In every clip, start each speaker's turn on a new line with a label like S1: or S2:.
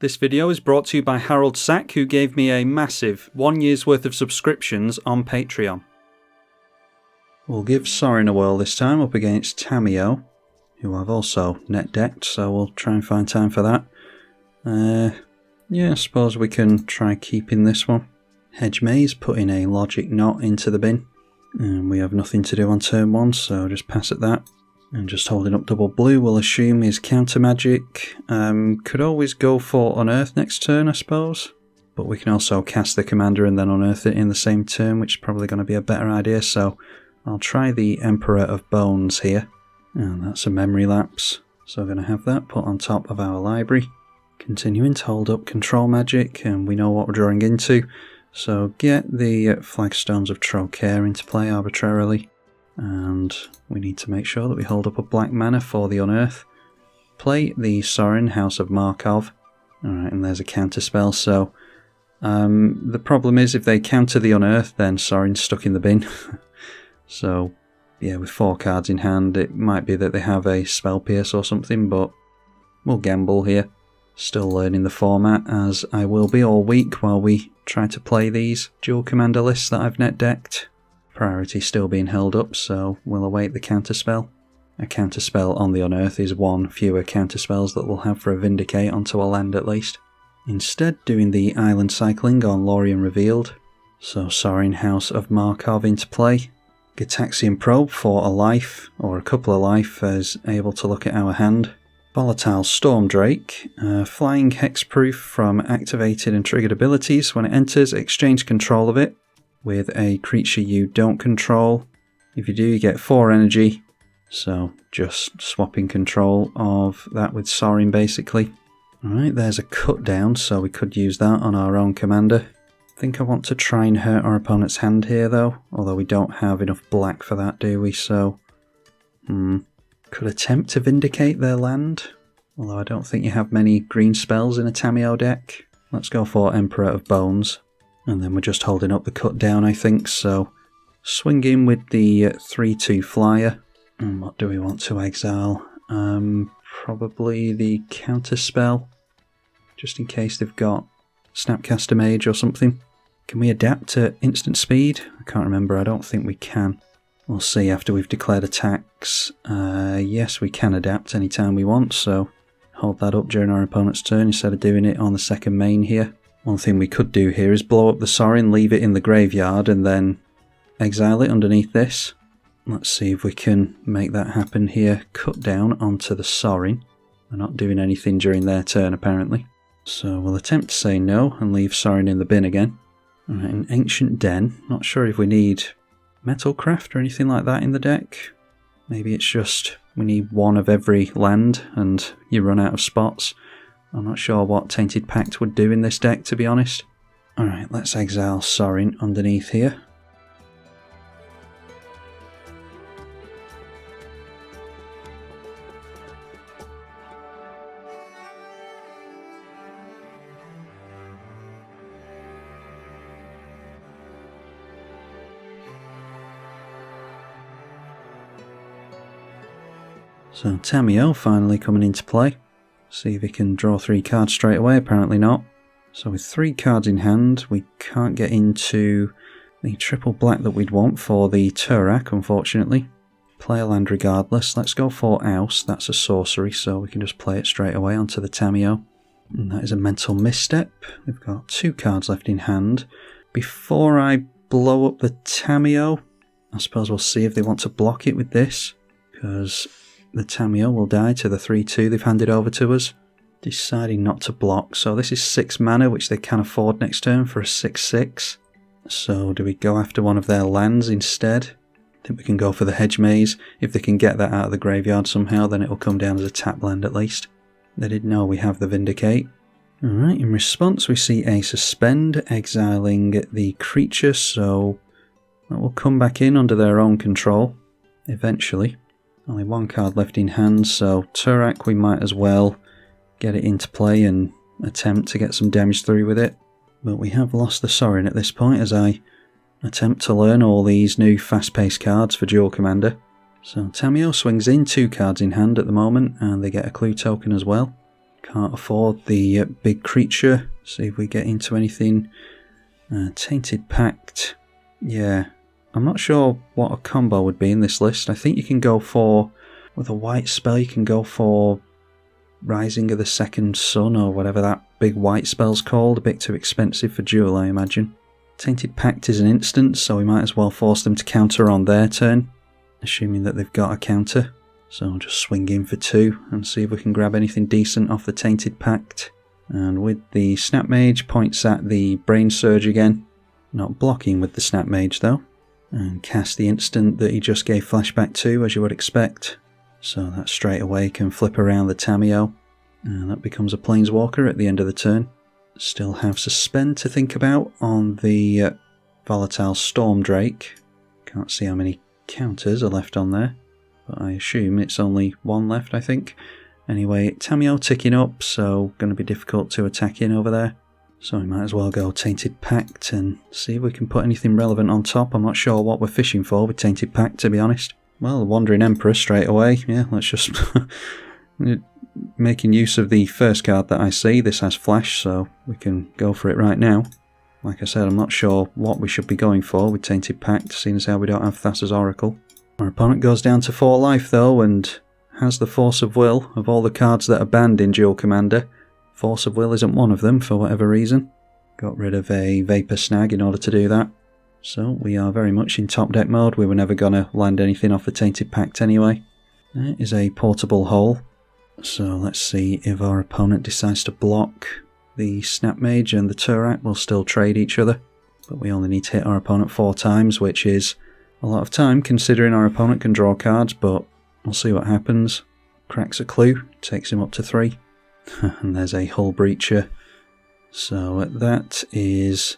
S1: This video is brought to you by Harold Sack, who gave me a massive 1 year's worth of subscriptions on Patreon. We'll give Sorin a whirl this time up against Tamiyo, who I've also net decked, so we'll try and find time for that. Yeah, I suppose we can try keeping this one. Hedge Maze, putting a logic knot into the bin. And we have nothing to do on turn 1, so just pass at that. And just holding up double blue, we'll assume is counter magic. Could always go for Unearth next turn, I suppose. But we can also cast the commander and then unearth it in the same turn, which is probably going to be a better idea. So I'll try the Emperor of Bones here. And that's a memory lapse. So we're going to have that put on top of our library. Continuing to hold up control magic, and we know what we're drawing into. So get the Flagstones of Trocaire into play arbitrarily. And we need to make sure that we hold up a black mana for the Unearth. Play the Sorin, House of Markov. Alright, and there's a counter spell, so the problem is if they counter the Unearth, then Sorin's stuck in the bin. So, yeah, with 4 cards in hand, it might be that they have a Spell Pierce or something, but we'll gamble here. Still learning the format, as I will be all week while we try to play these Duel Commander lists that I've net decked. Priority still being held up, so we'll await the counterspell. A counterspell on the Unearth is 1 fewer counterspells that we'll have for a Vindicate onto a land at least. Instead, doing the island cycling on Lorien Revealed. So Sorin, House of Markov into play. Gitaxian Probe for a life, or a couple of life, is able to look at our hand. Volatile Stormdrake, flying hexproof from activated and triggered abilities. When it enters, exchange control of it with a creature you don't control. If you do, you get 4 energy, so just swapping control of that with Sorin basically. Alright, there's a cut down, so we could use that on our own commander. I think I want to try and hurt our opponent's hand here though, although we don't have enough black for that, do we? So, could attempt to Vindicate their land, although I don't think you have many green spells in a Tamiyo deck. Let's go for Emperor of Bones. And then we're just holding up the cut down, I think, so swing in with the 3/2 flyer. And what do we want to exile? Probably the counter spell, just in case they've got Snapcaster Mage or something. Can we adapt to instant speed? I can't remember, I don't think we can. We'll see after we've declared attacks. Yes, we can adapt anytime we want, so hold that up during our opponent's turn instead of doing it on the second main here. One thing we could do here is blow up the Sorin, leave it in the graveyard, and then exile it underneath this. Let's see if we can make that happen here. Cut down onto the Sorin. They're not doing anything during their turn, apparently. So we'll attempt to say no and leave Sorin in the bin again. Alright, an Ancient Den. Not sure if we need Metalcraft or anything like that in the deck. Maybe it's just we need 1 of every land and you run out of spots. I'm not sure what Tainted Pact would do in this deck, to be honest. Alright, let's exile Sorin underneath here. So Tamiyo finally coming into play. See if he can draw 3 cards straight away, apparently not. So with 3 cards in hand, we can't get into the triple black that we'd want for the Turak, unfortunately. Play a land regardless. Let's go for Oust, that's a sorcery, so we can just play it straight away onto the Tamiyo. And that is a mental misstep. We've got 2 cards left in hand. Before I blow up the Tamiyo, I suppose we'll see if they want to block it with this, because the Tamiyo will die to the 3/2 they've handed over to us. Deciding not to block, so this is 6 mana, which they can afford next turn for a 6/6. So do we go after one of their lands instead? I think we can go for the Hedge Maze. If they can get that out of the graveyard somehow, then it will come down as a tap land at least. They did know we have the Vindicate. Alright, in response we see a Suspend, exiling the creature, so that will come back in under their own control, eventually. Only 1 card left in hand, so Turak we might as well get it into play and attempt to get some damage through with it. But we have lost the Sorin at this point as I attempt to learn all these new fast-paced cards for Duel Commander. So Tamiyo swings in 2 cards in hand at the moment, and they get a clue token as well. Can't afford the big creature. See if we get into anything. Tainted Pact. Yeah, I'm not sure what a combo would be in this list. I think you can go for, with a white spell, you can go for Rising of the Second Sun or whatever that big white spell's called. A bit too expensive for duel, I imagine. Tainted Pact is an instant, so we might as well force them to counter on their turn, assuming that they've got a counter. So I'll just swing in for 2 and see if we can grab anything decent off the Tainted Pact. And with the Snap Mage, points at the Brain Surge again. Not blocking with the Snap Mage though. And cast the instant that he just gave flashback to, as you would expect. So that straight away can flip around the Tamiyo. And that becomes a Planeswalker at the end of the turn. Still have Suspend to think about on the Volatile Storm Drake. Can't see how many counters are left on there, but I assume it's only 1 left, I think. Anyway, Tamiyo ticking up, so going to be difficult to attack in over there. So we might as well go Tainted Pact and see if we can put anything relevant on top. I'm not sure what we're fishing for with Tainted Pact, to be honest. Well, the Wandering Emperor straight away. Yeah, let's just... Making use of the first card that I see. This has flash, so we can go for it right now. Like I said, I'm not sure what we should be going for with Tainted Pact, seeing as how we don't have Thassa's Oracle. Our opponent goes down to 4 life though, and has the Force of Will. Of all the cards that are banned in Duel Commander, Force of Will isn't one of them for whatever reason. Got rid of a Vapor Snag in order to do that. So we are very much in top deck mode. We were never going to land anything off the Tainted Pact anyway. There is a portable hole. So let's see if our opponent decides to block the Snap Mage, and the Turak will still trade each other. But we only need to hit our opponent 4 times, which is a lot of time considering our opponent can draw cards, but we'll see what happens. Cracks a clue, takes him up to 3. And there's a Hull Breacher. So that is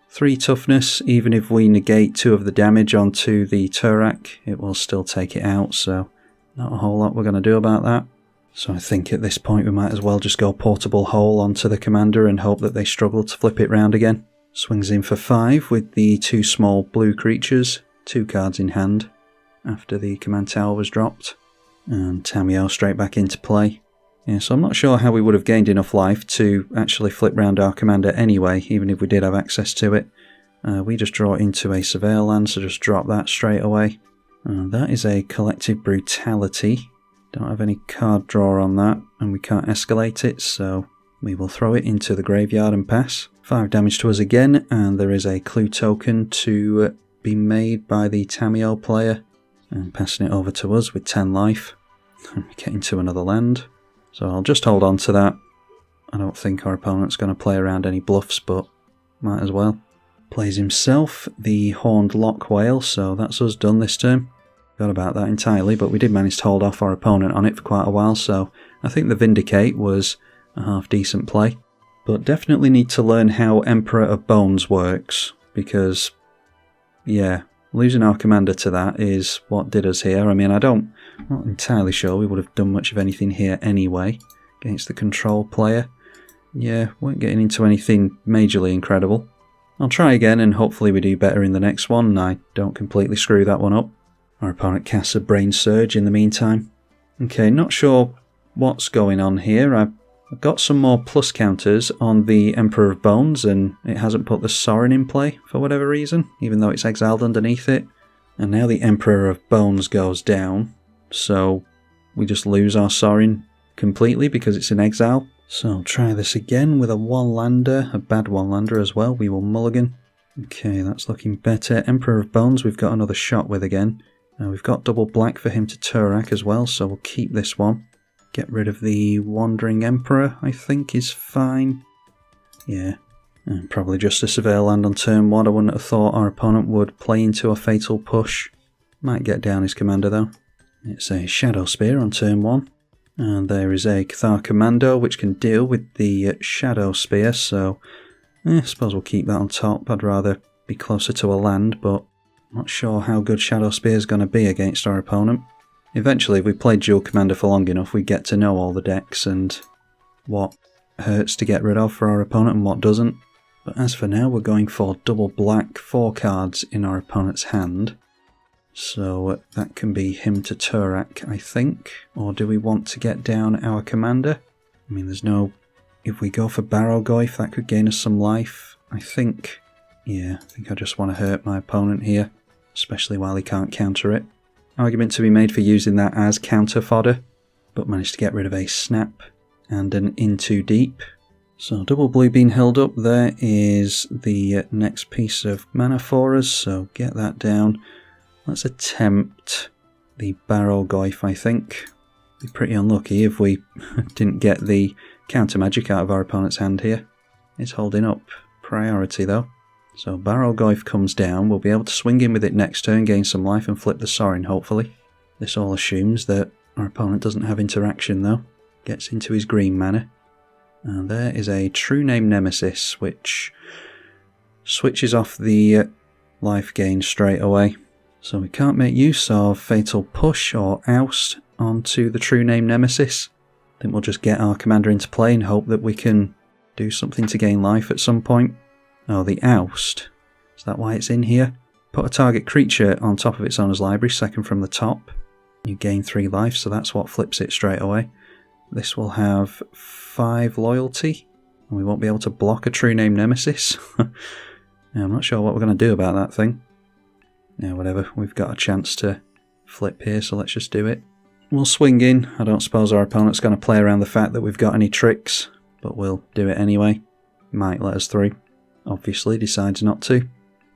S1: 3 toughness. Even if we negate 2 of the damage onto the Turak, it will still take it out, so not a whole lot we're going to do about that. So I think at this point we might as well just go Portable Hole onto the commander and hope that they struggle to flip it round again. Swings in for 5 with the 2 small blue creatures, 2 cards in hand, after the command tower was dropped. And Tamiyo straight back into play. Yeah, so I'm not sure how we would have gained enough life to actually flip round our commander anyway, even if we did have access to it. We just draw into a Surveil land, so just drop that straight away. And that is a Collective Brutality. Don't have any card draw on that, and we can't escalate it, so we will throw it into the graveyard and pass. 5 damage to us again, and there is a clue token to be made by the Tamiyo player, and passing it over to us with 10 life. And we get into another land, so I'll just hold on to that. I don't think our opponent's going to play around any bluffs, but might as well. Plays himself the Horned Lock Whale, so that's us done this turn. Forgot about that entirely, but we did manage to hold off our opponent on it for quite a while, so I think the Vindicate was a half decent play. But definitely need to learn how Emperor of Bones works, because, yeah, losing our commander to that is what did us here. I mean, I'm not entirely sure we would have done much of anything here anyway, against the control player. Yeah, weren't getting into anything majorly incredible. I'll try again, and hopefully we do better in the next one, and I don't completely screw that one up. Our opponent casts a Brain Surge in the meantime. Okay, not sure what's going on here. I've got some more plus counters on the Emperor of Bones, and it hasn't put the Sorin in play for whatever reason, even though it's exiled underneath it. And now the Emperor of Bones goes down, so we just lose our Sorin completely because it's in exile. So I'll try this again with a 1-lander, a bad 1-lander as well. We will mulligan. Okay, that's looking better. Emperor of Bones we've got another shot with again. We've got double black for him to Turak as well, so we'll keep this one. Get rid of the Wandering Emperor, I think is fine. Yeah, and probably just a Surveil land on turn 1. I wouldn't have thought our opponent would play into a Fatal Push. Might get down his commander though. It's a Shadow Spear on turn 1. And there is a Cathar Commando which can deal with the Shadow Spear, so I suppose we'll keep that on top. I'd rather be closer to a land, but not sure how good Shadow Spear is going to be against our opponent. Eventually, if we played Duel Commander for long enough, we get to know all the decks and what hurts to get rid of for our opponent and what doesn't. But as for now, we're going for double black, 4 cards in our opponent's hand. So that can be him to Turak, I think. Or do we want to get down our commander? I mean, there's no... If we go for Barrow Goyf, that could gain us some life. I think I just want to hurt my opponent here, especially while he can't counter it. Argument to be made for using that as counter fodder, but managed to get rid of a snap and an in too deep. So double blue being held up. There is the next piece of mana for us, so get that down. Let's attempt the Barrow Goyf, I think. Be pretty unlucky if we didn't get the counter magic out of our opponent's hand here. It's holding up. Priority though. So Barrow Goyf comes down. We'll be able to swing in with it next turn, gain some life and flip the Sorin hopefully. This all assumes that our opponent doesn't have interaction though. Gets into his green mana. And there is a True Name Nemesis, which switches off the life gain straight away. So we can't make use of Fatal Push or Oust onto the True Name Nemesis. I think we'll just get our commander into play and hope that we can do something to gain life at some point. Oh, the Oust. Is that why it's in here? Put a target creature on top of its owner's library, second from the top. You gain 3 life, so that's what flips it straight away. This will have 5 loyalty, and we won't be able to block a True Name Nemesis. I'm not sure what we're going to do about that thing. Yeah, whatever, we've got a chance to flip here, so let's just do it. We'll swing in. I don't suppose our opponent's going to play around the fact that we've got any tricks, but we'll do it anyway. Might let us through. Obviously decides not to.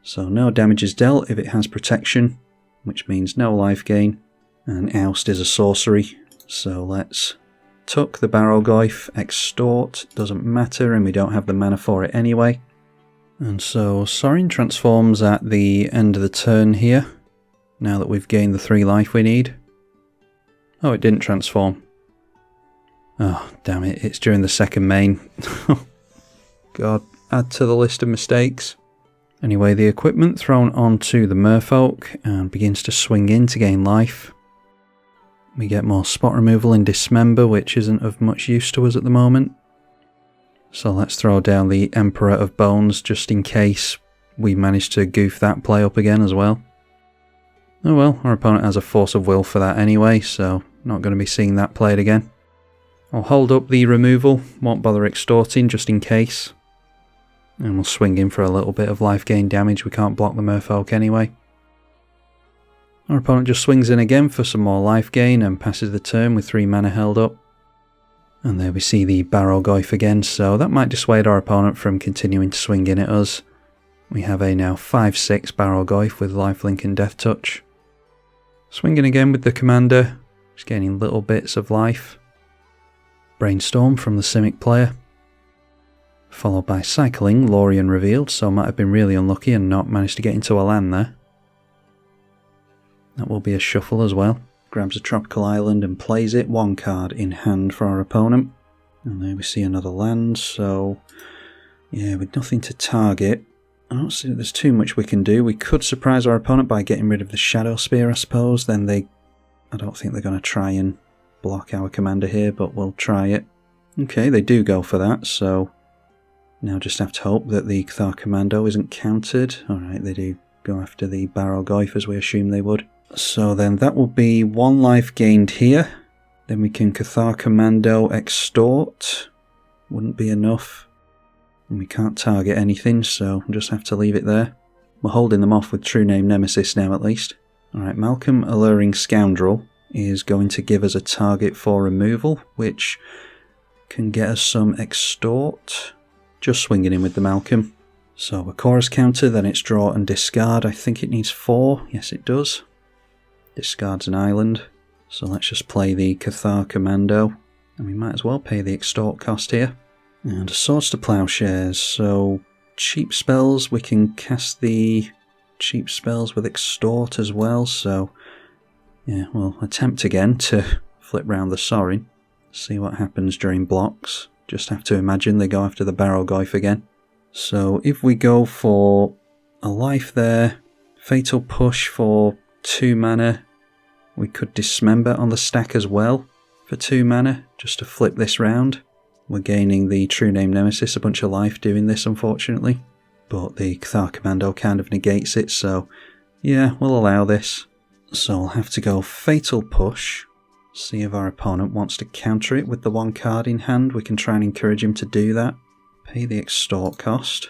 S1: So no damage is dealt if it has protection, which means no life gain. And Oust is a sorcery, so let's tuck the Barrow Goyf, extort, doesn't matter, and we don't have the mana for it anyway. And so Sorin transforms at the end of the turn here, now that we've gained the 3 life we need. Oh, it didn't transform. Oh, damn it, it's during the second main. God, add to the list of mistakes. Anyway, the equipment thrown onto the merfolk and begins to swing in to gain life. We get more spot removal in Dismember, which isn't of much use to us at the moment. So let's throw down the Emperor of Bones just in case we manage to goof that play up again as well. Oh well, our opponent has a Force of Will for that anyway, so not going to be seeing that played again. I'll hold up the removal, won't bother extorting just in case. And we'll swing in for a little bit of life gain damage, we can't block the merfolk anyway. Our opponent just swings in again for some more life gain and passes the turn with 3 mana held up. And there we see the Barrow Goyf again, so that might dissuade our opponent from continuing to swing in at us. We have a now 5/6 Barrow Goyf with lifelink and death touch. Swinging again with the commander, just gaining little bits of life. Brainstorm from the Simic player. Followed by cycling, Lorien revealed, so might have been really unlucky and not managed to get into a land there. That will be a shuffle as well. Grabs a tropical island and plays it, 1 card in hand for our opponent. And there we see another land, so yeah, with nothing to target, I don't see that there's too much we can do. We could surprise our opponent by getting rid of the Shadow Spear, I suppose. Then I don't think they're going to try and block our commander here, but we'll try it. Okay, they do go for that, so now just have to hope that the Cathar Commando isn't countered. Alright, they do go after the Barrow Goyf as we assume they would. So then that will be 1 life gained here. Then we can Cathar Commando extort. Wouldn't be enough. And we can't target anything, so we'll just have to leave it there. We're holding them off with True Name Nemesis now at least. Alright, Malcolm Alluring Scoundrel is going to give us a target for removal, which can get us some extort. Just swinging in with the Malcolm. So a chorus counter, then it's draw and discard. I think it needs 4. Yes, it does. Discards an island. So let's just play the Cathar Commando. And we might as well pay the extort cost here. And Swords to Plowshares. So cheap spells, we can cast the cheap spells with extort as well. So yeah, we'll attempt again to flip round the Sorin. See what happens during blocks. Just have to imagine they go after the Barrow Goyf again. So if we go for a life there, Fatal Push for 2 mana, we could Dismember on the stack as well for 2 mana, just to flip this round. We're gaining the True Name Nemesis a bunch of life doing this, unfortunately. But the Cathar Commando kind of negates it, so yeah, we'll allow this. So I'll have to go Fatal Push, See if our opponent wants to counter it with the one card in hand. We can try and encourage him to do that. Pay the extort cost.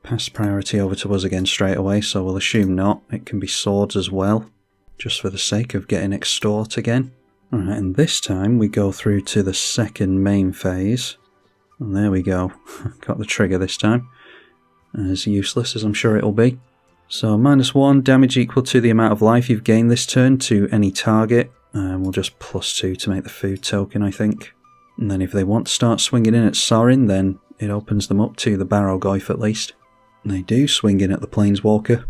S1: Pass priority over to us again straight away, so we'll assume not. It can be swords as well, just for the sake of getting extort again. Alright, and this time we go through to the second main phase. And there we go. Got the trigger this time. As useless as I'm sure it'll be. So -1, damage equal to the amount of life you've gained this turn to any target. We'll just +2 to make the food token, I think. And then if they want to start swinging in at Sorin, then it opens them up to the Barrowgoyf at least. And they do swing in at the Planeswalker.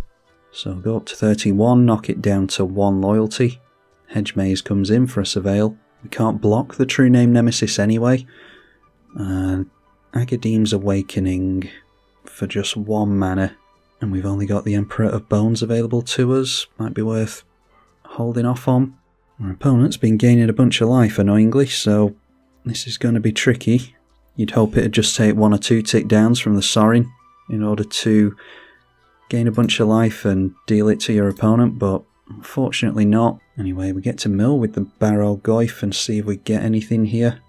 S1: So go up to 31, knock it down to 1 loyalty. Hedge Maze comes in for a Surveil. We can't block the True Name Nemesis anyway. Agadeem's Awakening for just 1 mana. And we've only got the Emperor of Bones available to us. Might be worth holding off on. Our opponent's been gaining a bunch of life, annoyingly, so this is going to be tricky. You'd hope it'd just take 1 or 2 tick downs from the Sorin in order to gain a bunch of life and deal it to your opponent, but unfortunately not. Anyway, we get to mill with the Barrowgoyf and see if we get anything here.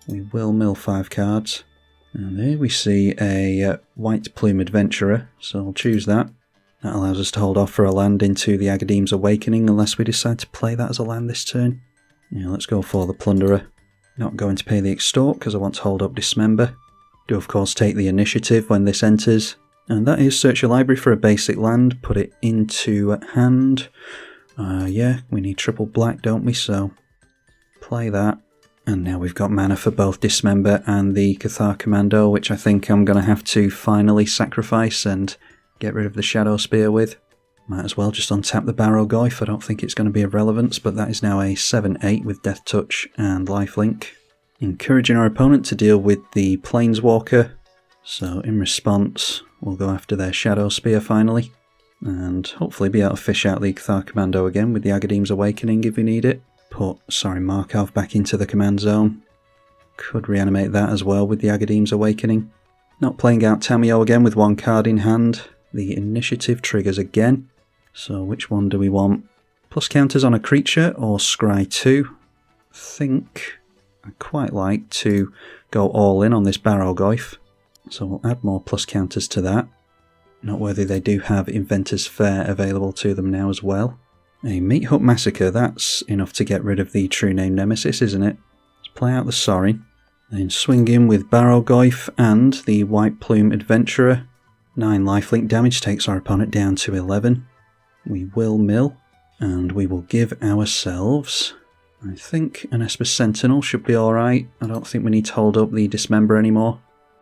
S1: We will mill 5 cards. And there we see a White Plume Adventurer, so I'll choose that. That allows us to hold off for a land into the Agadeem's Awakening unless we decide to play that as a land this turn. Yeah, let's go for the Plunderer. Not going to pay the extort because I want to hold up Dismember. Do of course take the initiative when this enters. And that is search your library for a basic land, put it into hand. Yeah, we need triple black, don't we? So play that. And now we've got mana for both Dismember and the Cathar Commando, which I think I'm going to have to finally sacrifice and get rid of the Shadow Spear with. Might as well just untap the Barrowgoyf. I don't think it's going to be of relevance, but that is now a 7/8 with Death Touch and Lifelink. Encouraging our opponent to deal with the Planeswalker. So in response, we'll go after their Shadow Spear finally. And hopefully be able to fish out the Cathar Commando again with the Agadeem's Awakening if we need it. Put Sorin Markov back into the command zone. Could reanimate that as well with the Agadeem's Awakening. Not playing out Tamiyo again with 1 card in hand. The initiative triggers again. So which one do we want? Plus counters on a creature or Scry 2? I think I'd quite like to go all in on this Barrowgoyf. So we'll add more plus counters to that. Noteworthy they do have Inventor's Fair available to them now as well. A Meat Hut Massacre, that's enough to get rid of the True Name Nemesis, isn't it? Let's play out the Sorin. Then swing in with Barrowgoyf and the White Plume Adventurer. 9 lifelink damage takes our opponent down to 11. We will mill, and we will give ourselves, I think, an Esper Sentinel should be alright. I don't think we need to hold up the Dismember anymore.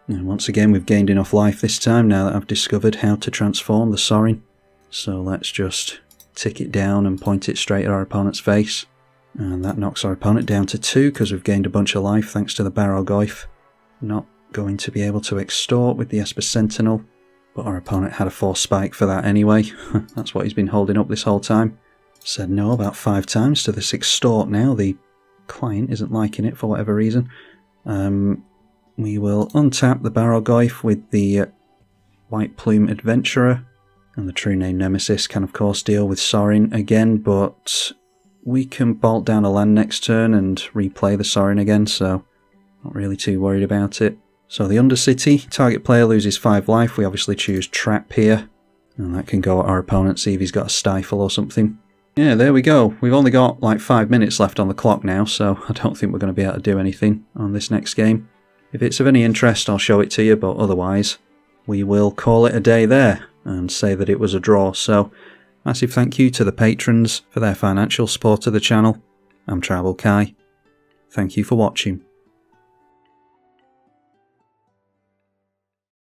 S1: And once again we've gained enough life this time now that I've discovered how to transform the Sorin. So let's just tick it down and point it straight at our opponent's face. And that knocks our opponent down to 2 because we've gained a bunch of life thanks to the Barrowgoyf. Not going to be able to extort with the Esper Sentinel, but our opponent had a Force Spike for that anyway. That's what he's been holding up this whole time. Said no about 5 times to this extort now. The client isn't liking it for whatever reason. We will untap the Barrowgoyf with the White Plume Adventurer. And the True Name Nemesis can of course deal with Sorin again, but we can bolt down a land next turn and replay the Sorin again, so not really too worried about it. So the Undercity, target player loses 5 life. We obviously choose Trap here, and that can go at our opponent, see if he's got a Stifle or something. Yeah, there we go. We've only got like 5 minutes left on the clock now, so I don't think we're going to be able to do anything on this next game. If it's of any interest, I'll show it to you, but otherwise, we will call it a day there and say that it was a draw. So, massive thank you to the patrons for their financial support of the channel. I'm Tribalkai. Thank you for watching.